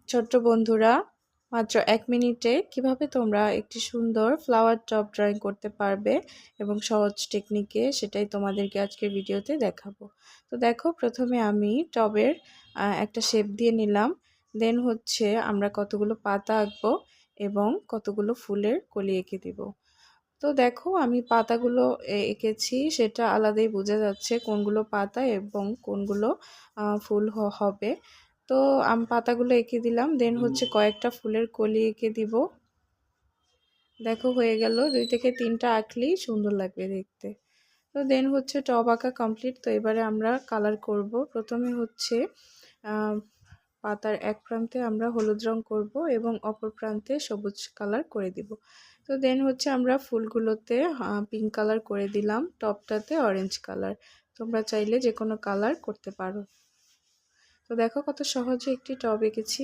ছোট্ট বন্ধুরা, মাত্র ১ মিনিটে কিভাবে তোমরা একটি সুন্দর ফ্লাওয়ার টব ড্রয়িং করতে পারবে এবং সহজ টেকনিকে, সেটাই তোমাদেরকে আজকের ভিডিওতে দেখাবো। তো দেখো, প্রথমে আমি টবের একটা শেপ দিয়ে নিলাম। দেন হচ্ছে আমরা কতগুলো পাতা আঁকবো এবং কতগুলো ফুলের কলি এঁকে দিব। তো দেখো, আমি পাতাগুলো এঁকেছি, সেটা আলাদাই বোঝা যাচ্ছে কোনগুলো পাতা এবং কোনগুলো ফুল হবে। তো আমি পাতাগুলো এঁকে দিলাম। দেন হচ্ছে কয়েকটা ফুলের কলি এঁকে দিব। দেখো, হয়ে গেল। 2 থেকে 3টা আঁকলেই সুন্দর লাগবে দেখতে। তো দেন হচ্ছে টব আঁকা কমপ্লিট। তো এবারে আমরা কালার করব। প্রথমে হচ্ছে পাতার এক প্রান্তে আমরা হলুদ রং করব এবং অপর প্রান্তে সবুজ কালার করে দিব। তো দেন হচ্ছে আমরা ফুলগুলোতে পিঙ্ক কালার করে দিলাম, টপটাতে অরেঞ্জ কালার। তোমরা চাইলে যে কোনো কালার করতে পারো। তো দেখো, কত সহজে একটি টব এঁকেছি।